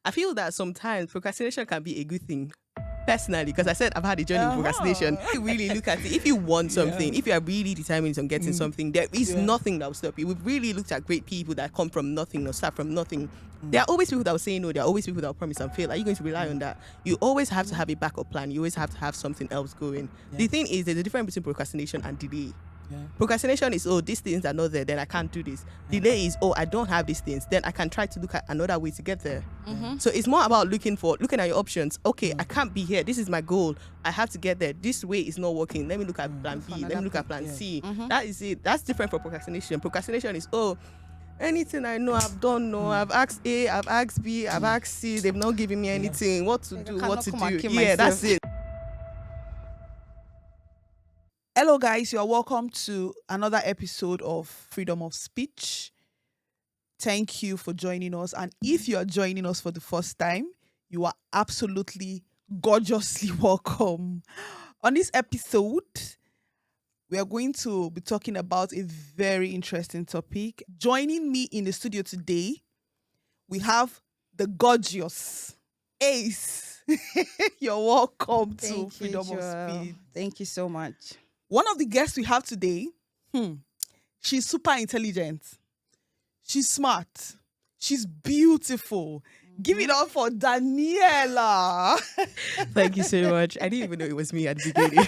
I feel that sometimes procrastination can be a good thing. Personally, because I said I've had a journey with procrastination. You really look at it. If you want something, if you are really determined on getting something, there is nothing that will stop you. We've really looked at great people that come from nothing or start from nothing. There are always people that will say no. There are always people that will promise and fail. Are you going to rely on that? You always have to have a backup plan. You always have to have something else going. The thing is, there's a difference between procrastination and delay. Procrastination is, oh, these things are not there, then I can't do this. Delay is, oh, I don't have these things, then I can try to look at another way to get there. So it's more about looking at your options. Okay, I can't be here. This is my goal. I have to get there. This way is not working. Let me look at plan B. Let me look at plan C. That is it. That's different from procrastination. Procrastination is, oh, anything I know, I've done. No, I've asked A, I've asked B, I've asked C. They've not given me anything. What to do? What to do? Yeah, that's it. Hello guys, you're welcome to another episode of Freedom of Speech. Thank you for joining us. And if you are joining us for the first time, you are absolutely gorgeously welcome. On this episode, we are going to be talking about a very interesting topic. Joining me in the studio today, we have the gorgeous Ace. You're welcome to Freedom of Speech. Thank you so much. One of the guests we have today, she's super intelligent. She's smart. She's beautiful. Give it up for Daniella. Thank you so much. I didn't even know it was me at the beginning.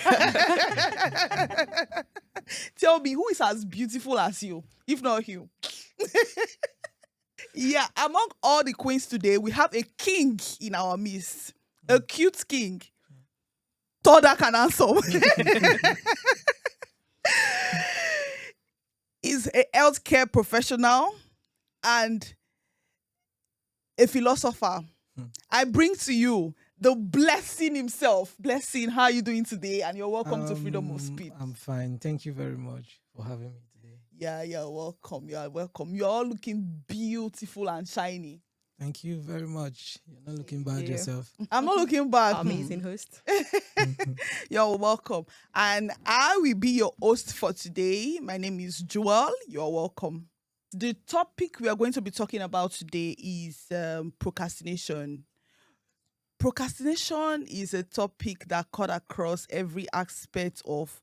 Tell me, who is as beautiful as you, if not you? Yeah, among all the queens today, we have a king in our midst. A cute king. Toda can answer. He's a healthcare professional and a philosopher. I bring to you the blessing himself. Blessing, how are you doing today? And you're welcome to Freedom of Speech. I'm fine. Thank you very much for having me today. Yeah, you're welcome. You are welcome. You're all looking beautiful and shiny. Thank you very much. You're not looking bad yourself. I'm not looking bad. Amazing host. You're welcome. And I will be your host for today. My name is Joel. You're welcome. The topic we are going to be talking about today is procrastination. Procrastination is a topic that cut across every aspect of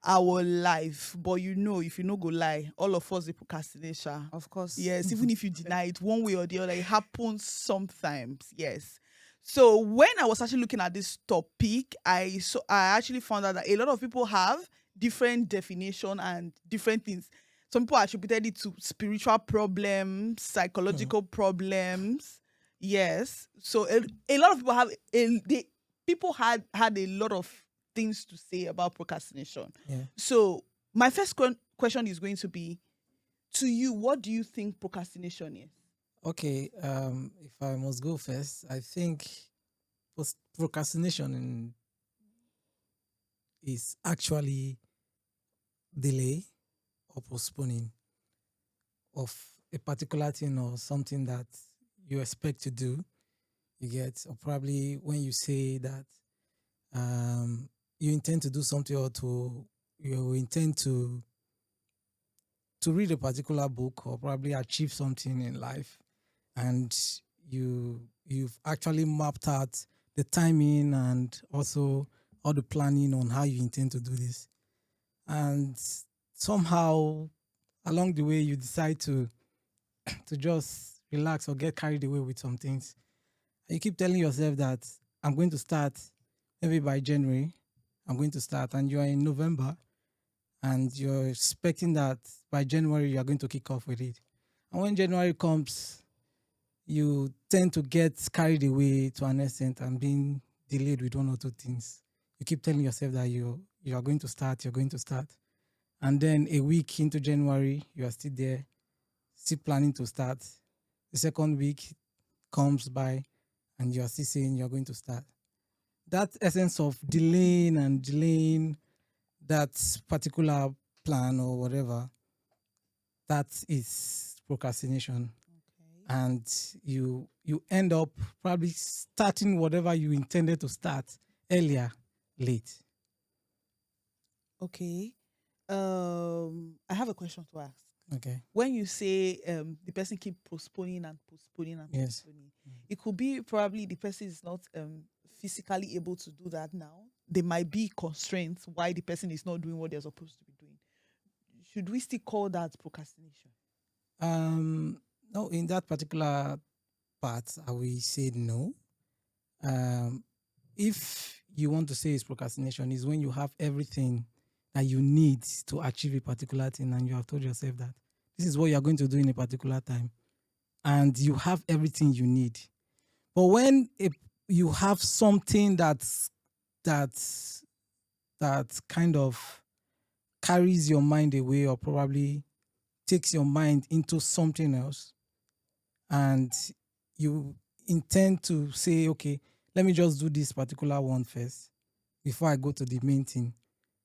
our life. But if you no go lie, all of us the procrastination. Of course. Yes, even if you deny it one way or the other, it happens sometimes. Yes. So when I was actually looking at this topic, I actually found out that a lot of people have different definition and different things. Some people attributed it to spiritual problems, psychological problems. Yes. So a lot of people had a lot of things to say about procrastination. Yeah. So my first question is going to be, to you, what do you think procrastination is? Okay, if I must go first, I think procrastination is actually delay or postponing of a particular thing or something that you expect to do. You get, or probably when you say that you intend to do something or you intend to read a particular book or probably achieve something in life, and you've actually mapped out the timing and also all the planning on how you intend to do this, and somehow along the way you decide to just relax or get carried away with some things. You keep telling yourself that I'm going to start maybe by January. I'm going to start, and you are in November, and you're expecting that by January you are going to kick off with it. And when January comes, you tend to get carried away to an extent and being delayed with one or two things. You keep telling yourself that you are going to start, and then a week into January, you are still there, still planning to start. The second week comes by, and you are still saying you're going to start. That essence of delaying that particular plan or whatever, that is procrastination. Okay. And you end up probably starting whatever you intended to start earlier, late. Okay. I have a question to ask. Okay. When you say the person keep postponing and postponing and Yes. postponing, it could be probably the person is not physically able to do that now. There might be constraints why the person is not doing what they're supposed to be doing. Should we still call that procrastination? No, in that particular part, I will say no. Um, if you want to say it's procrastination, is when you have everything that you need to achieve a particular thing, and you have told yourself that this is what you are going to do in a particular time, and you have everything you need. But when you have something that's that kind of carries your mind away, or probably takes your mind into something else, and you intend to say, okay, let me just do this particular one first before I go to the main thing.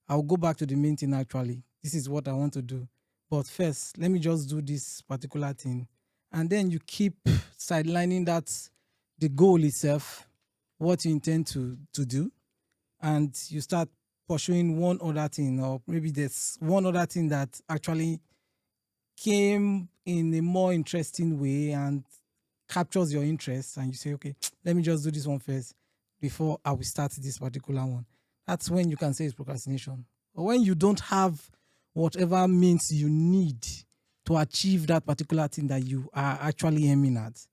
I'll go back to the main thing actually. This is what I want to do. But first, let me just do this particular thing. And then you keep sidelining that the goal itself, what you intend to do, and you start pursuing one other thing, or maybe there's one other thing that actually came in a more interesting way and captures your interest, and you say, okay, let me just do this one first before I will start this particular one. That's when you can say it's procrastination. But when you don't have whatever means you need to achieve that particular thing that you are actually aiming at,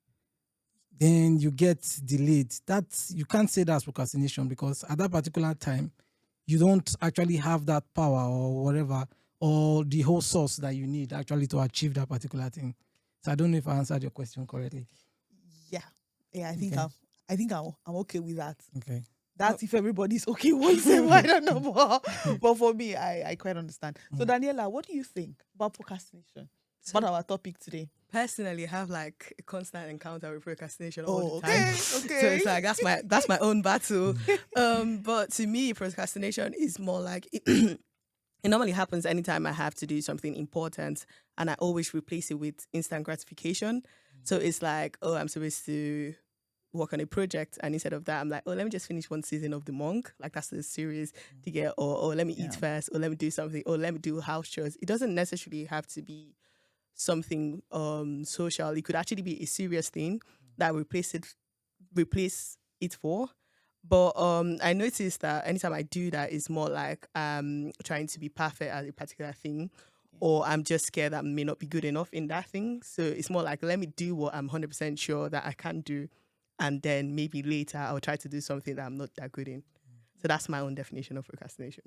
then you get delayed. You can't say that's procrastination, because at that particular time, you don't actually have that power or whatever, or the whole source that you need actually to achieve that particular thing. So I don't know if I answered your question correctly. Yeah. Yeah, I think Okay. I'm okay with that. Okay. That's if everybody's okay with it. I don't know. But for me, I quite understand. So Daniela, what do you think about procrastination? So About our topic today? personally, I have like a constant encounter with procrastination all Oh, the time. okay. So Okay. it's like that's my own battle. But to me, procrastination is more like it normally happens anytime I have to do something important, and I always replace it with instant gratification. So it's like, oh, I'm supposed to work on a project, and instead of that, I'm like, oh, let me just finish one season of The Monk, like that's the series to get, or let me eat first, or let me do something, or let me do house chores. It doesn't necessarily have to be something social. It could actually be a serious thing that I replace it for. But I noticed that anytime I do that, it's more like trying to be perfect at a particular thing, or I'm just scared that I may not be good enough in that thing. So it's more like, let me do what I'm 100% sure that I can do, and then maybe later I'll try to do something that I'm not that good in. So that's my own definition of procrastination.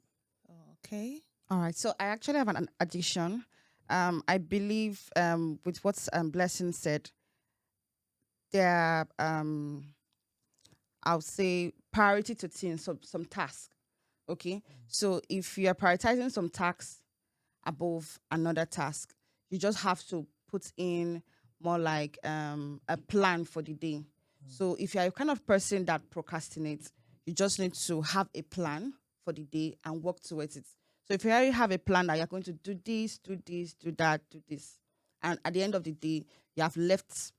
Okay. All right. So I actually have an addition. I believe with what Blessing said, there are, I'll say, priority to things, some tasks. Okay. So if you are prioritizing some tasks above another task, you just have to put in more like a plan for the day. So if you're a kind of person that procrastinates, you just need to have a plan for the day and work towards it. So if you already have a plan that you're going to do this, do this, do that, do this, and at the end of the day, you have left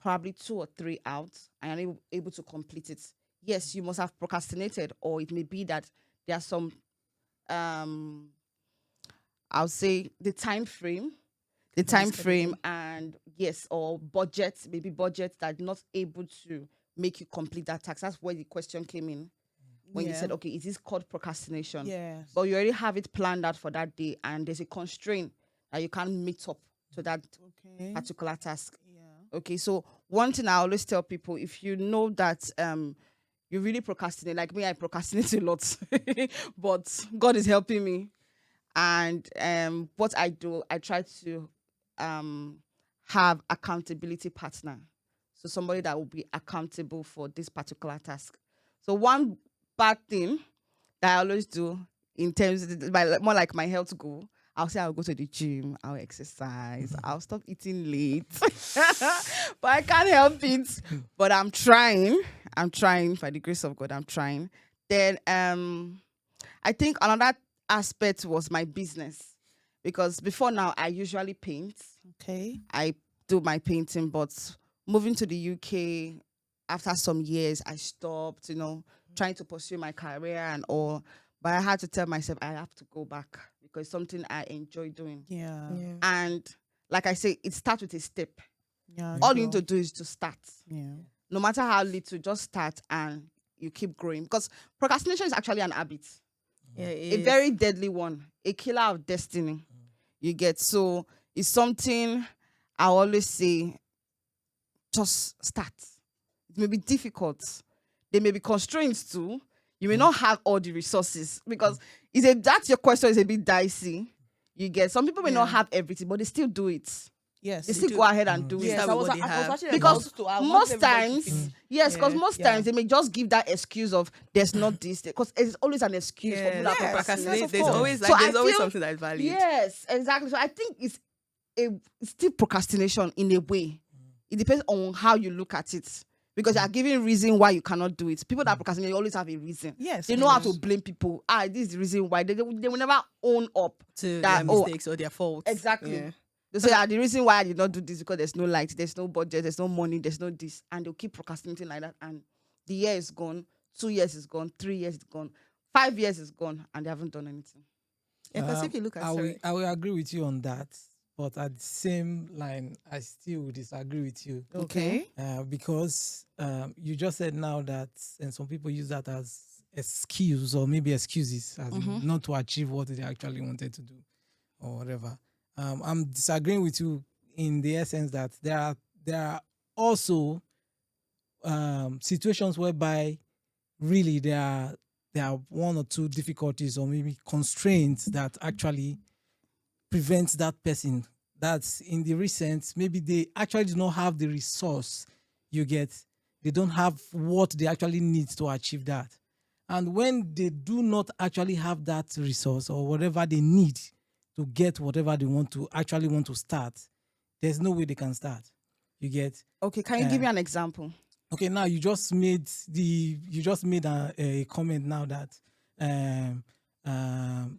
probably 2 or 3 out and you're able to complete it. Yes, you must have procrastinated, or it may be that there are some I'll say the time frame and yes, or budget, maybe budget that not able to make you complete that task. That's where the question came in when you said, okay, is this called procrastination? Yes. But you already have it planned out for that day, and there's a constraint that you can't meet up to that particular task. Yeah. Okay, so one thing I always tell people, if you know that you really procrastinate, like me, I procrastinate a lot, but God is helping me. And what I do, I try to have accountability partner. So somebody that will be accountable for this particular task. So one bad thing that I always do in terms of more like my health goal, I'll say I'll go to the gym, I'll exercise, I'll stop eating late. But I can't help it. But I'm trying by the grace of God, I'm trying. Then I think another aspect was my business, because before now I usually paint. Okay. I do my painting, but moving to the UK after some years, I stopped, trying to pursue my career and all. but I had to tell myself I have to go back because it's something I enjoy doing. Yeah. And like I say, it starts with a step. Yeah. All you need to do is to start. Yeah. No matter how little, just start and you keep growing. Because procrastination is actually an habit. Yeah, A very deadly one. A killer of destiny. You get. So it's something I always say, just start. It may be difficult. There may be constraints too. You may not have all the resources because that's your question is a bit dicey. You get. Some people may not have everything, but they still do it. Yes. They still go ahead and do Yes, it. I was what they have. actually Because about to- I want most everybody to times, finish. yes, because Yeah. most times they may just give that excuse of there's not this, because it's always an excuse for people that Yes, procrastinate. yes, of There's course. always So I there's always feel- something that's valid. Yes, exactly. So I think it's still procrastination in a way. It depends on how you look at it. Because you are giving reason why you cannot do it. People that procrastinate always have a reason. Yes, They of know how course. to blame people. This is the reason why. They will never own up To that, their mistakes or their faults. exactly. Yeah. They say, the reason why I did not do this because there's no light, there's no budget, there's no money, there's no this. And they'll keep procrastinating like that. And the year is gone, 2 years is gone, 3 years is gone, 5 years is gone, and they haven't done anything. Yeah, because if you look at I will agree with you on that, but at the same line, I still disagree with you. Okay. Because you just said now that, and some people use that as excuse or maybe excuses as in not to achieve what they actually wanted to do or whatever. I'm disagreeing with you in the essence that there are also situations whereby really there are one or two difficulties or maybe constraints that actually prevents that person. That's in the recent, maybe they actually do not have the resource. You get, they don't have what they actually need to achieve that. And when they do not actually have that resource or whatever they need to get whatever they want to start, there's no way they can start. You get? Okay, can you give me an example? Okay, now you just made a comment now that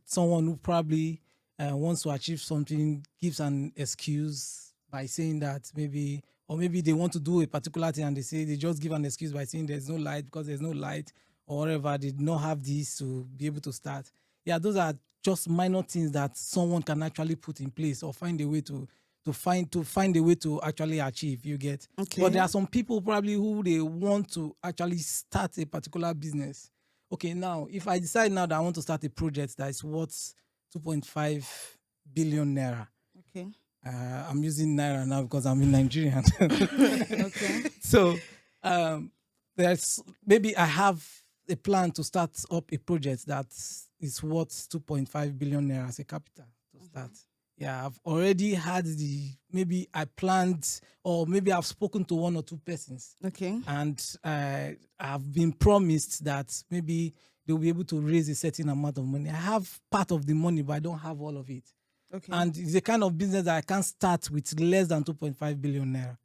someone who probably wants to achieve something gives an excuse by saying that maybe they want to do a particular thing and they just give an excuse by saying there's no light because there's no light or whatever, they did not have this to be able to start. Yeah, those are just minor things that someone can actually put in place or find a way to find a way to actually achieve. You get? Okay. But there are some people probably who they want to actually start a particular business. Okay, now if I decide now that I want to start a project that is worth 2.5 billion naira. Okay. I'm using naira now because I'm in Nigeria. Okay. So there's maybe I have a plan to start up a project that is worth 2.5 billion naira as a capital to start. Yeah, I've already had maybe I planned or maybe I've spoken to one or two persons. Okay. And I've been promised that maybe they'll be able to raise a certain amount of money. I have part of the money, but I don't have all of it. Okay. And it's the kind of business that I can't start with less than 2.5 billion naira.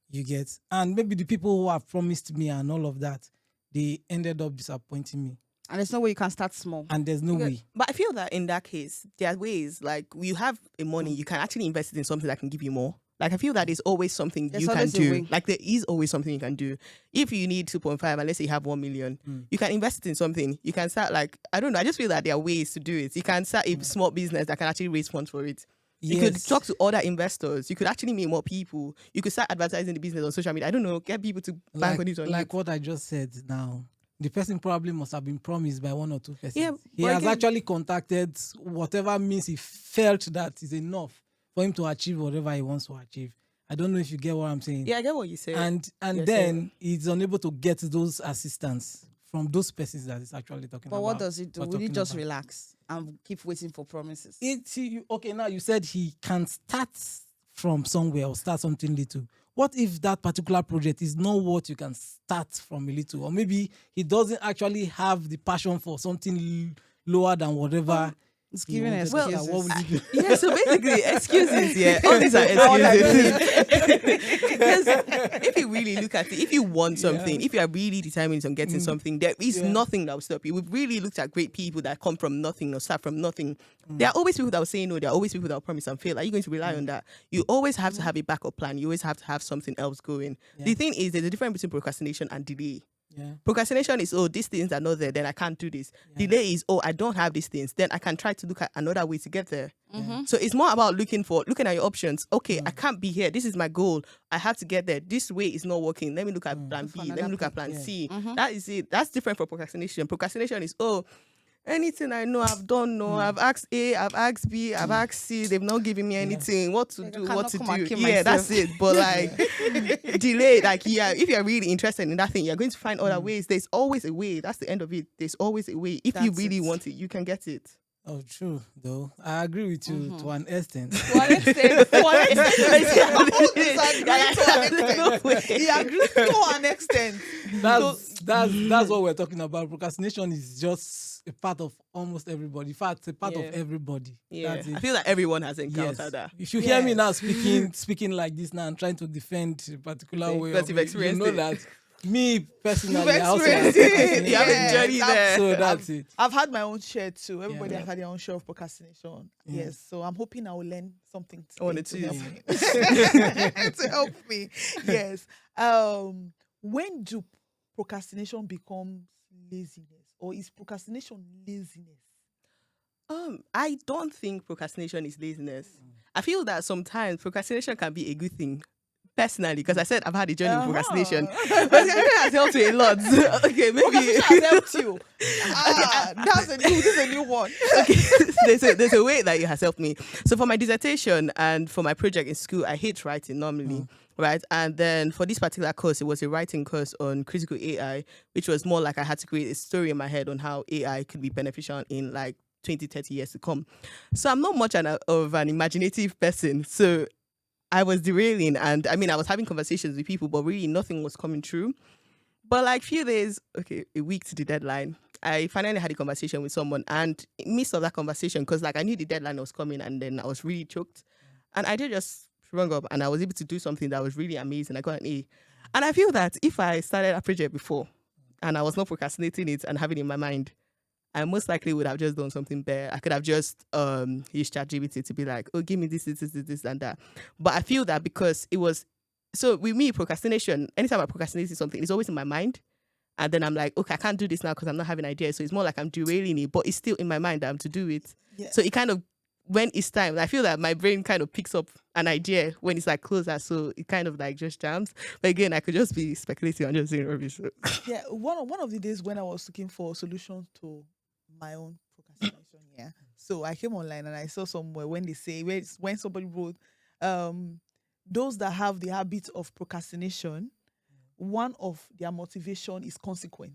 You get? And maybe the people who have promised me and all of that, they ended up disappointing me. And there's no way you can start small. And there's no way. But I feel that in that case, there are ways, like you have a money, you can actually invest it in something that can give you more. Like I feel that there's always something There's you can always a do. way. Like there is always something you can do. If you need 2.5 and let's say you have 1 million, you can invest it in something. You can start like, I don't know, I just feel that there are ways to do it. You can start a small business that can actually raise funds for it. You could Yes. talk to other investors. You could actually meet more people. You could start advertising the business on social media. I don't know, get people to bank on it on like it. what I just said now. The person probably must have been promised by one or two persons. Yeah, he but has again- actually contacted whatever means he felt that is enough for him to achieve whatever he wants to achieve. I don't know if you get what I'm saying. Yeah, I get what you say. And Yes, then he's unable to get those assistance from those persons that he's actually talking about. But what does it do? we're Will you talking just about. relax and keep waiting for promises? Okay, now you said he can start from somewhere or start something little. What if that particular project is not what you can start from a little? Or maybe he doesn't actually have the passion for something lower than whatever. It's he giving wanted to excuses. start. What would you do? yeah, so basically, excuses, yeah. All these are excuses. Because if you really look at it, if you want something, if you are really determined on getting something, there is nothing that will stop you. We've really looked at great people that come from nothing or start from nothing. There are always people that will say no. There are always people that will promise and fail. Are you going to rely on that? You always have to have a backup plan. You always have to have something else going. The thing is, there's a difference between procrastination and delay. Yeah. Procrastination is, oh, these things are not there, then I can't do this. Yeah. Delay is, oh, I don't have these things, then I can try to look at another way to get there. Mhm. So it's more about looking at your options. Okay, I can't be here. This is my goal. I have to get there. This way is not working. Let me look at plan B. Let me look at plan C. That is it. That's different from procrastination. Procrastination is, oh, anything I know, I've done. No, I've asked A, I've asked B, I've asked C. They've not given me anything. What to do? What to do? Yeah, that's it. But like delay, like if you're really interested in that thing, you're going to find other ways. There's always a way. That's the end of it. There's always a way. If you really want it, you can get it. Oh, true, though. I agree with you to an extent. To an extent. He agrees to an extent. That's what we're talking about. Procrastination is just a part of almost everybody. In fact, it's a part of everybody. Yeah, That's it. I feel like everyone has encountered that. If you hear me now speaking like this now and trying to defend a particular way, Because you've experienced you know it. that me personally, You've I also experienced have it. You have a journey there. So that's it. I've had my own share too. Everybody Yeah. has had their own share of procrastination. Yeah. Yes. So I'm hoping I will learn something On today it to too. help me. To help me. Yes. When do procrastination become laziness? Or is procrastination laziness? I don't think procrastination is laziness. I feel that sometimes procrastination can be a good thing. Personally, because I said I've had a journey in procrastination. Procrastination has helped me a lot. Okay, maybe Procrastination has helped you. This is a new one. okay, there's a way that it has helped me. So for my dissertation and for my project in school, I hate writing normally, right? And then for this particular course, it was a writing course on critical AI, which was more like I had to create a story in my head on how AI could be beneficial in like 20, 30 years to come. So I'm not much of an imaginative person. So I was derailing, and I mean, I was having conversations with people, but really nothing was coming true. But like few days, a week to the deadline, I finally had a conversation with someone, and in midst of that conversation, because like I knew the deadline was coming, and then I was really choked, and I did just sprung up, and I was able to do something that was really amazing. I got an A, and I feel that if I started a project before, and I was not procrastinating it and having it in my mind, I most likely would have just done something better. I could have just used ChatGPT to be like, oh, give me this, and that. But I feel that because it was, so with me, procrastination, anytime I procrastinate something, it's always in my mind. And then I'm like, okay, I can't do this now because I'm not having ideas. So it's more like I'm derailing it, but it's still in my mind that I'm to do it. Yeah. So it kind of, when it's time, I feel that my brain kind of picks up an idea when it's like closer. So it kind of like just jams. But again, I could just be speculating and just saying rubbish. So. Yeah, one of the days when I was looking for solutions to my own procrastination, so I came online and I saw somewhere when they say when somebody wrote those that have the habit of procrastination, one of their motivation is consequence.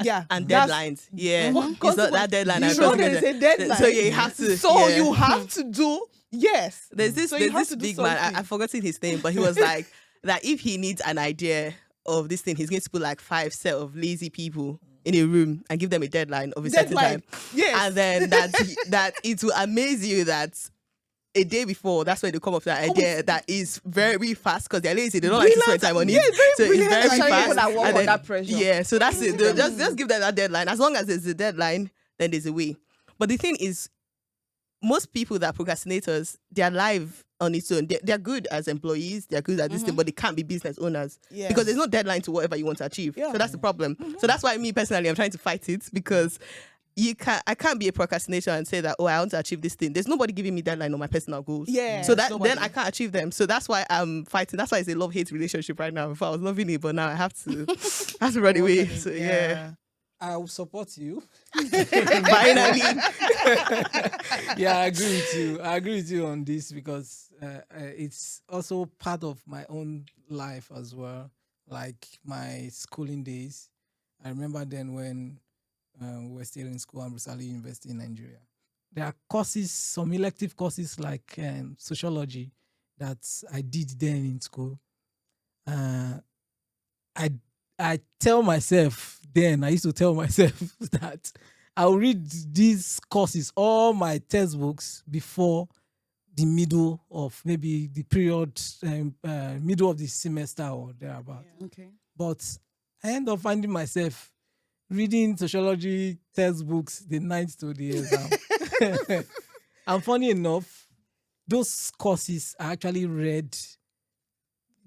Yeah, And deadlines. Yeah. It's not that deadline. You know there is a deadline. So yeah, you have to. So yeah. you have to do yes. There's this So you have to do big man. something. I've forgotten his name, but he was like that if he needs an idea of this thing, he's going to put like 5 set of lazy people in a room and give them a deadline of a certain time. Yes. And then that it will amaze you that a day before, that's when they come up with that idea that is very fast because they're lazy. They don't like to spend time on it. So it's very Especially fast. people that work And under pressure. Yeah, so that's it. They'll just give them that deadline. As long as there's a deadline, then there's a way. But the thing is, most people that are procrastinators, they're live on its own. They're good as employees, they're good at this thing, but they can't be business owners because there's no deadline to whatever you want to achieve. Yeah. So that's the problem. So that's why me personally, I'm trying to fight it because I can't be a procrastinator and say that, oh, I want to achieve this thing. There's nobody giving me deadline on my personal goals. Yeah. So then I can't achieve them. So that's why I'm fighting. That's why it's a love-hate relationship right now. Before I was loving it, but now I have to run away. So yeah. I will support you. Finally. Yeah, I agree with you on this because it's also part of my own life as well. Like my schooling days. I remember then when we were still in school, Ambrosali University in Nigeria. There are courses, some elective courses like sociology that I did then in school. I tell myself then, I used to tell myself that I'll read these courses, all my textbooks, before the middle of maybe the period, middle of the semester or thereabout. Yeah. Okay. But I end up finding myself reading sociology textbooks the night to the exam. And funny enough, those courses I actually read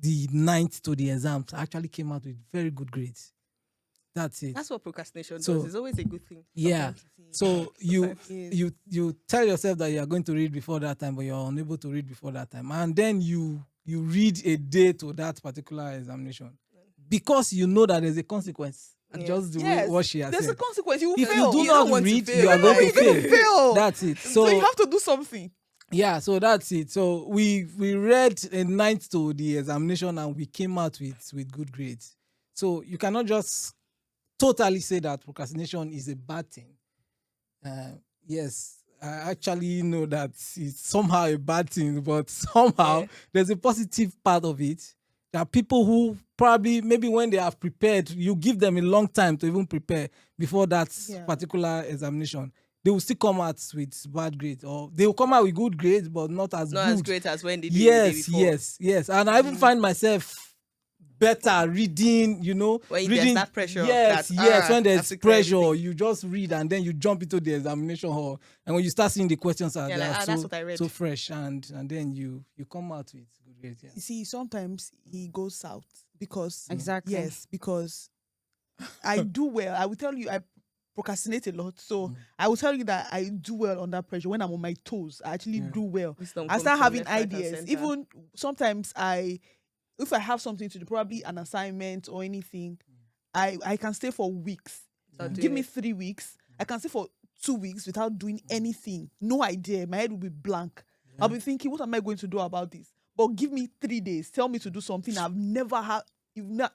the ninth to the exams, I actually came out with very good grades. That's it. That's what procrastination So- does. It's always a good thing. Yeah. Sometimes. So you Yes. you tell yourself that you are going to read before that time, but you're unable to read before that time, and then you read a day to that particular examination because you know that there's a consequence. Yeah. Just the way Yes. what she has There's a said. consequence. You will If fail. you do You don't not want to read, fail. you are going to You're going to fail. fail. That's it. So So you have to do something. yeah, so that's it. So we read a ninth to the examination and we came out with good grades. So you cannot just totally say that procrastination is a bad thing. Yes, I actually know that it's somehow a bad thing, but somehow Yeah. there's a positive part of it. There are people who probably, maybe when they have prepared, you give them a long time to even prepare before that Yeah. particular examination. They will still come out with bad grades, or they will come out with good grades, but not as Not good. as great as when they did the day Yes, before. yes. And I even find myself better reading, When there's reading. that pressure Yes, that, yes. When I have there's to clear pressure, everything. you just read and then you jump into the examination hall. And when you start seeing the questions, Yeah, they like, are that's what I read. so fresh, and then you come out with good grades. Yeah. You see, sometimes he goes south because Exactly. yes, because I do well. I will tell you, I procrastinate a lot. So I will tell you that I do well under pressure. When I'm on my toes, I actually do well. Wisdom I comes start from having left, right, and ideas. center. Even sometimes if I have something to do, probably an assignment or anything, I can stay for weeks. Without Give doing me it. 3 weeks. I can stay for 2 weeks without doing anything. No idea. My head will be blank. I'll be thinking, what am I going to do about this? But give me 3 days. Tell me to do something I've never had.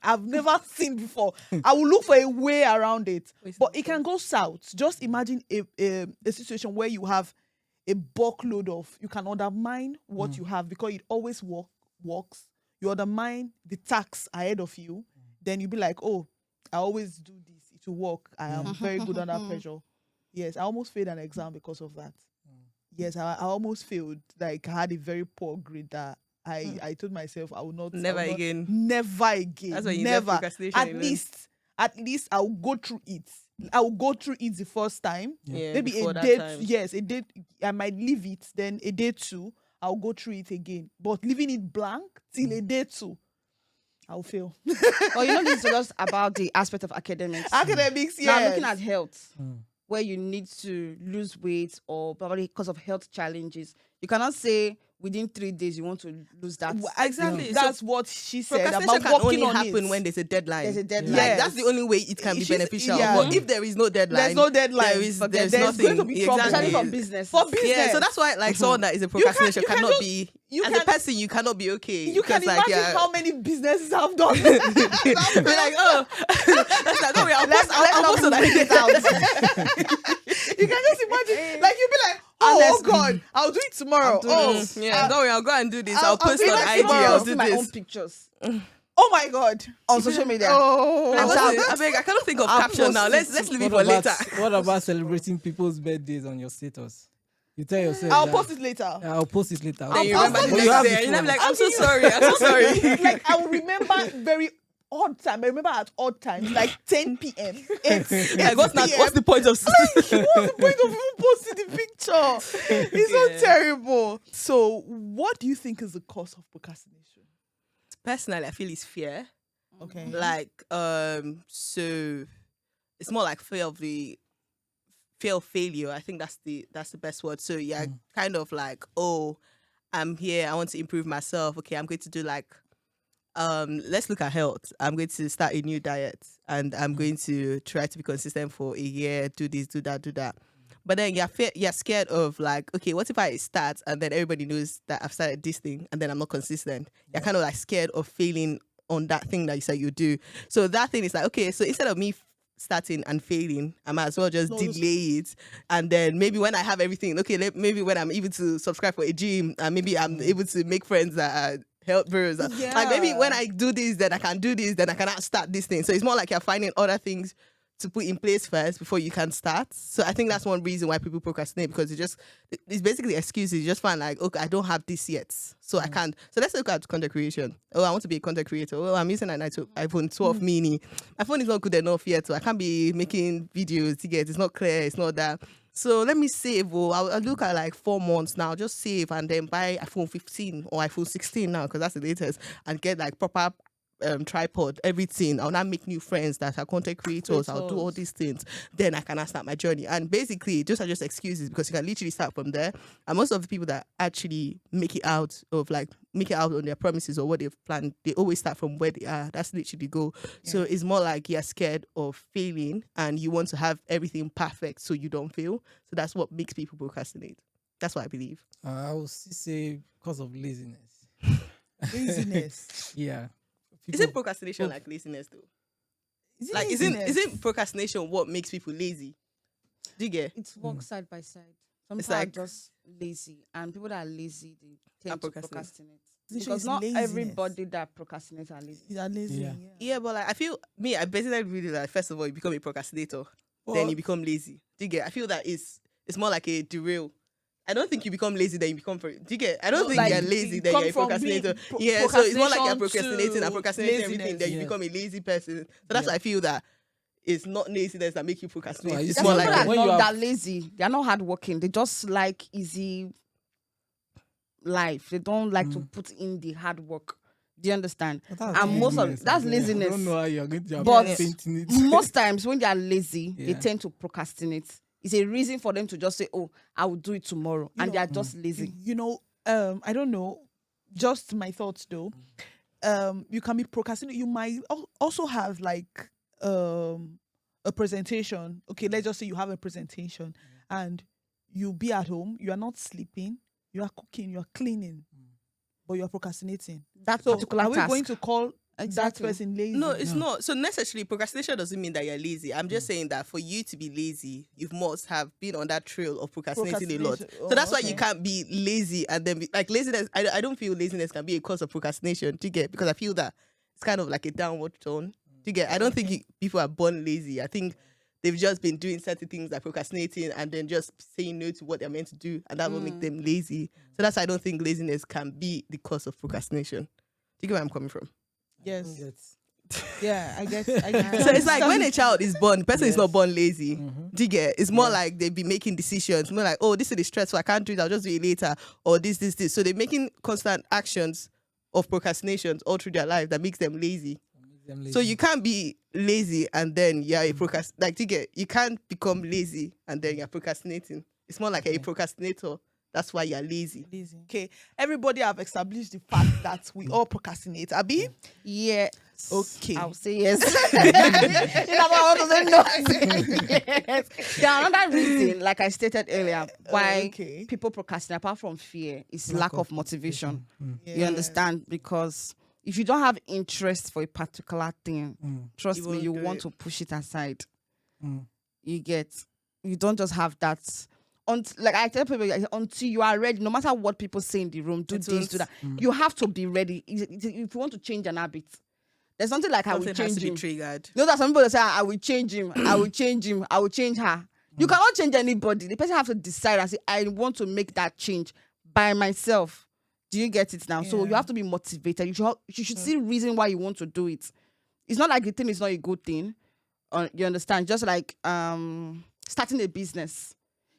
I've never seen before. I will look for a way around it. But it can go south. Just imagine a situation where you have a bulkload of, you can undermine what you have because it always works. You undermine the tax ahead of you. Then you'll be like, oh, I always do this. It will work. I am very good under pressure. Yes, I almost failed an exam because of that. Yes, I almost failed. Like, I had a very poor grade that I told myself I will not. Never I will not- again. Never again. That's when you never. left procrastination At alone. least I will go through it. I will go through it the first time. Yeah, Maybe before a that day. time. Yes, a day. I might leave it. Then a day 2, I'll go through it again. But leaving it blank till a day 2, I'll fail. Well, this is just about the aspect of academics. Academics, Now, yes. looking at health, where you need to lose weight or probably because of health challenges, you cannot say within 3 days you want to lose that. Exactly. Yeah. That's what she said Procrastination about can working only on happen it. when there's a deadline. There's a deadline. Like, Yes. that's the only way it can be She's- beneficial. yeah. But if there is no deadline, There's no deadline. there's There's nothing. going to be trouble. Especially Exactly. for business. For business. Yeah, so that's why, like, someone that is a procrastinator you can cannot just- be. you As can- a person, you cannot be okay. You can because, imagine like, how many businesses I've done. We're like, oh, that's like, don't worry, I'll post on it that. out. You can just imagine, like, you'll be like, oh Honestly. God, I'll do it tomorrow. do Oh, this. Yeah, don't worry, I'll go and do this. I'll I'll post do on that IG. tomorrow. I'll See do my own this. pictures oh my God. on social media. Oh, Like, I'll- I beg, I cannot think of I'll caption now. post Let's it. leave it for later. What about celebrating people's birthdays on your status? You tell yourself I'll that, post it later. I'll post it later. Then you I'll remember post the it next later. day, and you're like, I'm so sorry, I'm so sorry. Like, I will remember very odd time. I remember at odd times, like 10 p.m. Like, what's the point of? What's the point of even posting the picture? It's Yeah. so terrible. So, what do you think is the cause of procrastination? Personally, I feel it's fear. Okay. Like, so it's more like fear of failure. I think that's the best word. So yeah, kind of like, oh, I'm here, I want to improve myself. Okay, I'm going to do like, let's look at health. I'm going to start a new diet and I'm going to try to be consistent for a year, do this, do that. But then you're scared of like, okay, what if I start and then everybody knows that I've started this thing and then I'm not consistent? You're kind of like scared of failing on that thing that you said you do. So that thing is like, okay, so instead of me starting and failing, I might as well just delay it. And then maybe when I have everything, okay, maybe when I'm able to subscribe for a gym and maybe I'm able to make friends that are health bros. Like maybe when I do this, then I can do this, then I can start this thing. So it's more like you're finding other things to put in place first before you can start. So I think that's one reason why people procrastinate, because it's basically excuses. You just find like, okay, I don't have this yet, so I can't. So let's look at content creation. Oh, I want to be a content creator. Oh, I'm using an iPhone 12 mini. My phone is not good enough yet, so I can't be making videos. It's not clear. It's not that. So let me save. Oh, I'll look at like 4 months now. Just save and then buy iPhone 15 or iPhone 16 now because that's the latest, and get like proper tripod, everything. I'll not make new friends that are content creators. I'll do all these things. Then I can start my journey. And basically, those are just excuses because you can literally start from there. And most of the people that actually make it out on their promises or what they've planned, they always start from where they are. That's literally the goal. Yeah. So it's more like you're scared of failing and you want to have everything perfect so you don't fail. So that's what makes people procrastinate. That's what I believe. I will say because of laziness. Laziness. Yeah. Isn't procrastination like laziness though? Isn't procrastination what makes people lazy? Do you get? It's work side by side. Some people are just lazy, and people that are lazy, they tend to procrastinate. Because not everybody that procrastinates are lazy. They are lazy. Yeah, but like I basically really like, first of all, you become a procrastinator, then you become lazy. Do you get? I feel that it's more like a derail. I don't think you become lazy, then you become... Do you get? I don't think you're lazy, then you're a procrastinator. So it's more like you're procrastinating and procrastinating everything, then you become a lazy person. So that's why I feel that it's not laziness that make you procrastinate. No, it's more like... When you're not lazy, they're not hardworking. They just like easy life. They don't like to put in the hard work. Do you understand? And most of that's laziness. I don't know how you're going to but most times when they are lazy, they tend to procrastinate. It's a reason for them to just say, oh, I will do it tomorrow. And they are just lazy. I don't know. Just my thoughts though. You can be procrastinating. You might also have like a presentation. Okay, let's just say you have a presentation and you be at home. You are not sleeping. You are cooking. You are cleaning. But you are procrastinating. That particular task. Are we going to call that person lazy? No, it's not. So necessarily, procrastination doesn't mean that you're lazy. I'm just saying that for you to be lazy, you must have been on that trail of procrastinating a lot. So that's why you can't be lazy and then be like laziness. I don't feel laziness can be a cause of procrastination. Do you get? Because I feel that it's kind of like a downward tone. Do you get? I don't think people are born lazy. I think they've just been doing certain things like procrastinating and then just saying no to what they're meant to do, and that will make them lazy. So that's why I don't think laziness can be the cause of procrastination. Do you get where I'm coming from? Yes. Yeah, I guess. So it's like when a child is born, the person is not born lazy. Do you get? It's more like they be making decisions. More like, oh, this is stressful, I can't do it, I'll just do it later. Or this. So they're making constant actions of procrastinations all through their life that makes them lazy. So you can't be lazy and then you're a procrastinator. Like, do you get? You can't become lazy and then you're procrastinating. It's more like a procrastinator. That's why you're lazy. Okay. Everybody have established the fact that we all procrastinate. Abi? Yeah. Okay. I'll say yes. You know what I want to say? No. Yes. There's another reason, like I stated earlier, why people procrastinate apart from fear is lack of motivation. You understand? Because if you don't have interest for a particular thing, trust me, you want to push it aside. You don't just have that. Like I tell people, until you are ready, no matter what people say in the room, do this, do that. You have to be ready. If you want to change an habit, there's something like I will change him. Triggered. You know that some people say, I will change him, I will change him, I will change her. You cannot change anybody. The person has to decide and say, I want to make that change by myself. Do you get it now? Yeah. So you have to be motivated. You should see reason why you want to do it. It's not like the thing is not a good thing. You understand? Just like starting a business.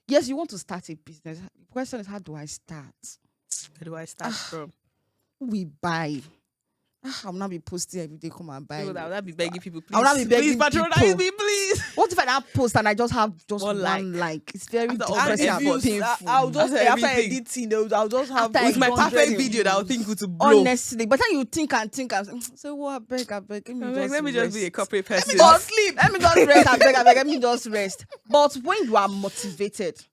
Yes, you want to start a business. The question is, how do I start? Where do I start from? We buy. I'll not be posting every day, come and buy. No, I'll not be begging people, please. I'll not be begging patronize me, please. What if I not post and I just have one like? It's very depressing and painful. I'll just, after editing, I'll just have... With my perfect video that I'll think would to blow. Honestly. But then you think and say, well, I beg. Let me just be a corporate person. Let me just sleep. Let me just rest. I beg. Let me just rest. But when you are motivated,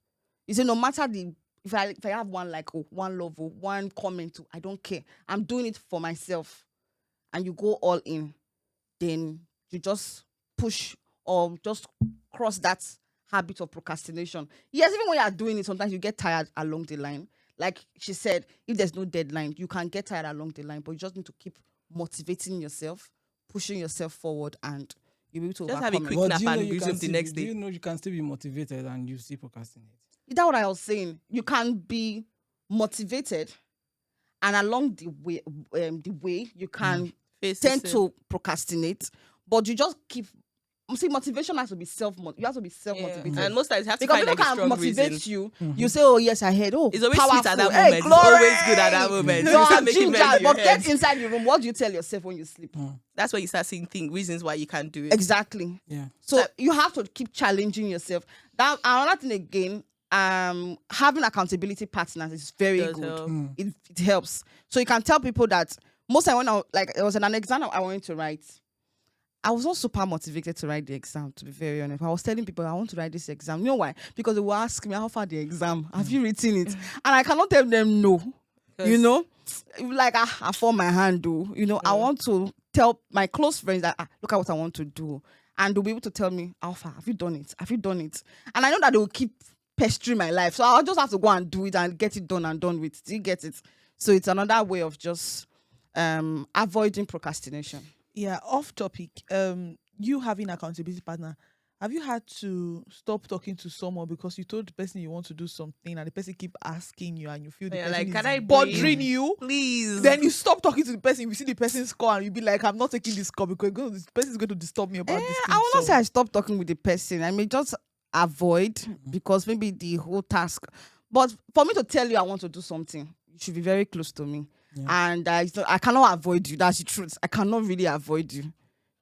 you say, no matter if I have one like, one love, one comment, I don't care. I'm doing it for myself. And you go all in, then you just push or just cross that habit of procrastination. Yes, even when you are doing it, sometimes you get tired along the line. Like she said, if there's no deadline, you can get tired along the line, but you just need to keep motivating yourself, pushing yourself forward, and you'll be able to just have a quick nap and resume the next day. Do you know you can still be motivated and you still procrastinate? Is that what I was saying? You can be motivated, and along the way you can tend to procrastinate, but you just keep see, motivation has to be you have to be self-motivated. And most times you have to Because find people like a can strong motivate reason. you. You say, "Oh yes, I heard." Oh, It's always powerful. sweet at that Hey, moment. It's glory! always good at that moment. You You start are making ginger, memory in your but get head. inside the room. What do you tell yourself when you sleep? That's where you start seeing reasons why you can't do it. Exactly. Yeah. So you have to keep challenging yourself. That another thing again. Having accountability partners is very Does good. help. It helps. So you can tell people that most time when it was an exam I wanted to write. I was not super motivated to write the exam, to be very honest. I was telling people I want to write this exam. You know why? Because they will ask me how far the exam. Have you written it? And I cannot tell them no. You know, like I form my hand, though. You know, I want to tell my close friends that look at what I want to do, and they'll be able to tell me how far. Have you done it? Have you done it? And I know that they will keep pestering my life, so I'll just have to go and do it and get it done and done with. Do you get it? So it's another way of just avoiding procrastination. Yeah, off topic. You having accountability partner, have you had to stop talking to someone because you told the person you want to do something and the person keep asking you and you feel the person like, is can I bothering breathe? you? Please. Then you stop talking to the person. You see the person's call and you be like, I'm not taking this call because this person is going to disturb me about this thing. I will not say I stopped talking with the person. I may just avoid because maybe the whole task. But for me to tell you I want to do something, you should be very close to me. Yeah. And I cannot avoid you. That's the truth. I cannot really avoid you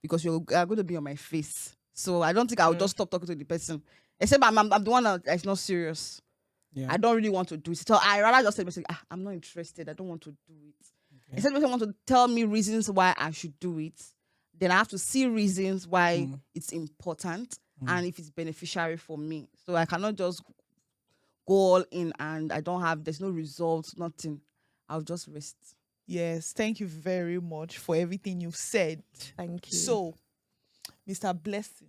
because you're going to be on my face. So I don't think I'll just stop talking to the person. Except I'm the one that's not serious. Yeah. I don't really want to do it. So I rather just say, I'm not interested. I don't want to do it. Okay. Except if they want to tell me reasons why I should do it, then I have to see reasons why it's important and if it's beneficiary for me. So I cannot just go all in and there's no results, nothing. I'll just rest. Yes, thank you very much for everything you've said. Thank you. So, Mr. Blessing.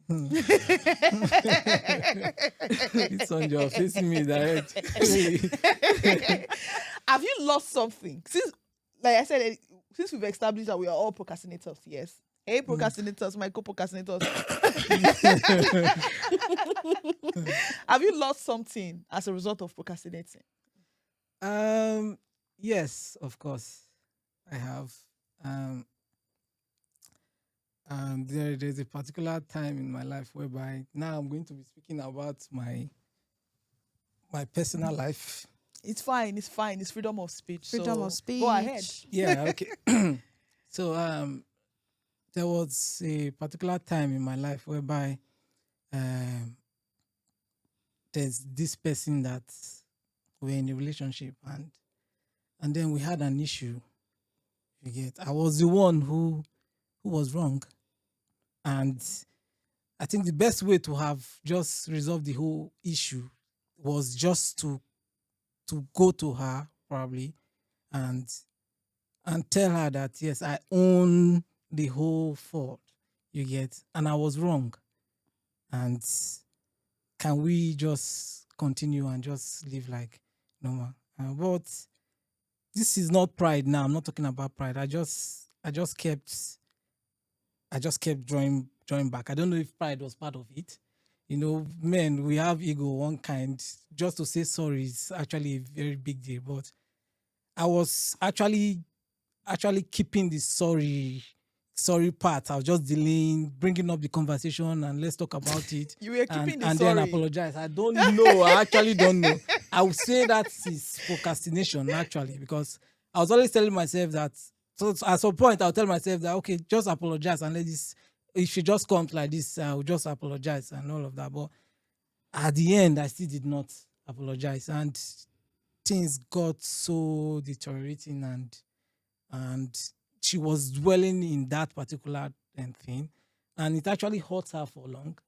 It's on your facing me direct. Have you lost something? Since, like I said, since we've established that we are all procrastinators, yes. Hey, procrastinators, my co-procrastinators. Have you lost something as a result of procrastinating? Yes, of course, I have. There's a particular time in my life whereby now I'm going to be speaking about my personal life. It's fine. It's freedom of speech. Freedom of speech. Go ahead. Yeah, okay. So there was a particular time in my life whereby there's this person that we're in a relationship and then we had an issue. You get, I was the one who was wrong. And I think the best way to have just resolved the whole issue was just to go to her probably and tell her that yes, I own the whole fault. You get, and I was wrong. And can we just continue and just live like normal? But this is not pride now. I'm not talking about pride. I just kept drawing back. I don't know if pride was part of it. You know, men, we have ego one kind. Just to say sorry is actually a very big deal. But I was actually keeping the sorry part. I was just delaying, bringing up the conversation and let's talk about it. You were keeping the and sorry. then apologize. I don't know. I actually don't know. I would say that is procrastination actually, because I was always telling myself that. So at some point I'll tell myself that okay, just apologize and let this. If she just comes like this, I'll just apologize and all of that. But at the end, I still did not apologize, and things got so deteriorating, and she was dwelling in that particular thing, and it actually hurt her for long.